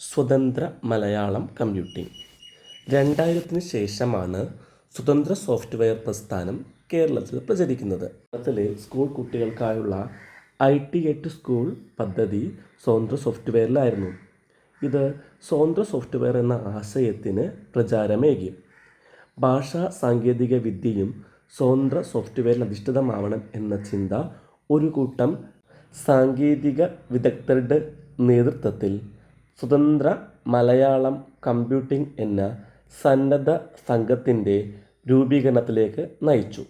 സ്വതന്ത്ര മലയാളം കമ്പ്യൂട്ടിംഗ് 2000-ന് ശേഷമാണ് സ്വതന്ത്ര സോഫ്റ്റ്വെയർ പ്രസ്ഥാനം കേരളത്തിൽ പ്രചരിക്കുന്നത്. കേരളത്തിലെ സ്കൂൾ കുട്ടികൾക്കായുള്ള IT8 സ്കൂൾ പദ്ധതി സ്വതന്ത്ര സോഫ്റ്റ്വെയറിലായിരുന്നു. ഇത് സ്വതന്ത്ര സോഫ്റ്റ്വെയർ എന്ന ആശയത്തിന് പ്രചാരമേകി. ഭാഷാ സാങ്കേതിക വിദ്യയും സ്വതന്ത്ര സോഫ്റ്റ്വെയറിൽ അധിഷ്ഠിതമാവണം എന്ന ചിന്ത ഒരു കൂട്ടം സാങ്കേതിക വിദഗ്ധരുടെ നേതൃത്വത്തിൽ സ്വതന്ത്ര മലയാളം കമ്പ്യൂട്ടിംഗ് എന്ന സന്നദ്ധ സംഘത്തിൻ്റെ രൂപീകരണത്തിലേക്ക് നയിച്ചു.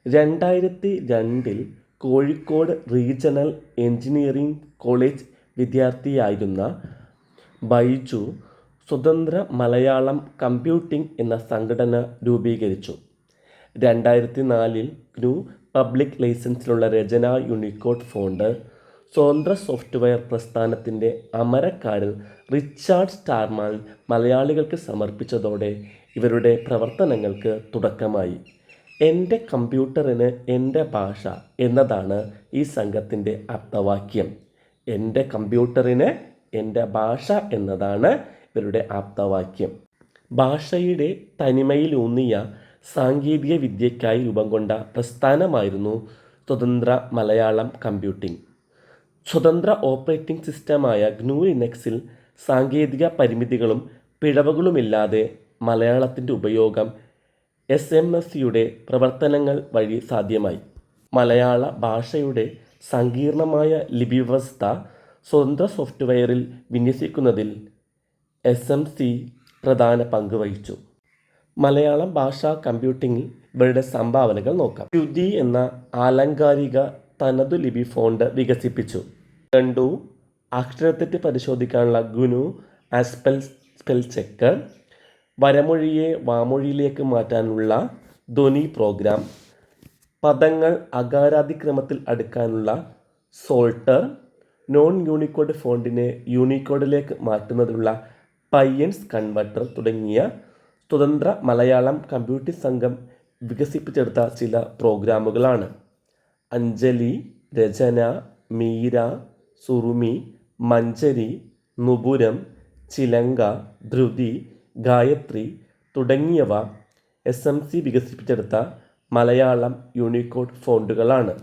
2002-ൽ കോഴിക്കോട് റീജിയണൽ എഞ്ചിനീയറിംഗ് കോളേജ് വിദ്യാർത്ഥിയായിരുന്ന ബൈജു സ്വതന്ത്ര മലയാളം കമ്പ്യൂട്ടിംഗ് എന്ന സംഘടന രൂപീകരിച്ചു. 2004-ൽ GNU പബ്ലിക് ലൈസൻസിലുള്ള രചന യൂണിക്കോഡ് ഫോണ്ട് സ്വതന്ത്ര സോഫ്റ്റ്വെയർ പ്രസ്ഥാനത്തിൻ്റെ അമരക്കാരൻ റിച്ചാർഡ് സ്റ്റാർമാൻ മലയാളികൾക്ക് സമർപ്പിച്ചതോടെ ഇവരുടെ പ്രവർത്തനങ്ങൾക്ക് തുടക്കമായി. എൻ്റെ കമ്പ്യൂട്ടറിന് എൻ്റെ ഭാഷ എന്നതാണ് ഈ സംഘത്തിൻ്റെ ആപ്തവാക്യം. എൻ്റെ കമ്പ്യൂട്ടറിന് എൻ്റെ ഭാഷ എന്നതാണ് ഇവരുടെ ആപ്തവാക്യം. ഭാഷയുടെ തനിമയിലൂന്നിയ സാങ്കേതിക വിദ്യയ്ക്കായി രൂപം കൊണ്ട പ്രസ്ഥാനമായിരുന്നു സ്വതന്ത്ര മലയാളം കമ്പ്യൂട്ടിംഗ്. സ്വതന്ത്ര ഓപ്പറേറ്റിംഗ് സിസ്റ്റമായ GNU ലിനക്സിൽ സാങ്കേതിക പരിമിതികളും പിഴവുകളുമില്ലാതെ മലയാളത്തിൻ്റെ ഉപയോഗം SMSയുടെ പ്രവർത്തനങ്ങൾ വഴി സാധ്യമായി. മലയാള ഭാഷയുടെ സങ്കീർണമായ ലിപിവ്യവസ്ഥ സ്വതന്ത്ര സോഫ്റ്റ്വെയറിൽ വിന്യസിക്കുന്നതിൽ SMC പ്രധാന പങ്ക് വഹിച്ചു. മലയാളം ഭാഷാ കമ്പ്യൂട്ടിങ്ങിൽ ഇവരുടെ സംഭാവനകൾ നോക്കാം. ശ്രുതി എന്ന ആലങ്കാരിക തനതു ലിപി ഫോണ്ട് വികസിപ്പിച്ചു. അക്ഷരത്തെറ്റ് പരിശോധിക്കാനുള്ള GNU സ്പെൽ ചെക്കർ, വരമൊഴിയെ വാമൊഴിയിലേക്ക് മാറ്റാനുള്ള ധ്വനി പ്രോഗ്രാം, പദങ്ങൾ അകാരാദിക്രമത്തിൽ അടുക്കാനുള്ള സോൾട്ടർ, നോൺ യൂണിക്കോഡ് ഫോണ്ടിനെ യൂണിക്കോഡിലേക്ക് മാറ്റുന്നതിനുള്ള പയൻസ് കൺവെർട്ടർ തുടങ്ങിയ സ്വതന്ത്ര മലയാളം കമ്പ്യൂട്ടിംഗ് സംഘം വികസിപ്പിച്ചെടുത്ത ചില പ്രോഗ്രാമുകളാണ് അഞ്ജലി, രചന, മീര, സുറുമി, മഞ്ചരി, നുപുരം, ചിലങ്ക, ധൃതി, ഗായത്രി തുടങ്ങിയവ SMC വികസിപ്പിച്ചെടുത്ത മലയാളം യൂണിക്കോഡ് ഫോണ്ടുകളാണ്.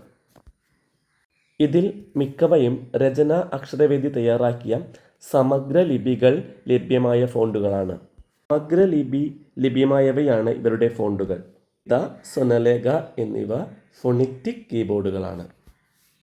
ഇതിൽ മിക്കവയും രചന അക്ഷരവേദി തയ്യാറാക്കിയ സമഗ്ര ലിപികൾ ലഭ്യമായ ഫോണ്ടുകളാണ്. സമഗ്ര ലിപി ലഭ്യമായവയാണ് ഇവരുടെ ഫോണ്ടുകൾ. സ്വനലേഖ എന്നിവ ഫോണിറ്റിക് കീബോർഡുകളാണ്.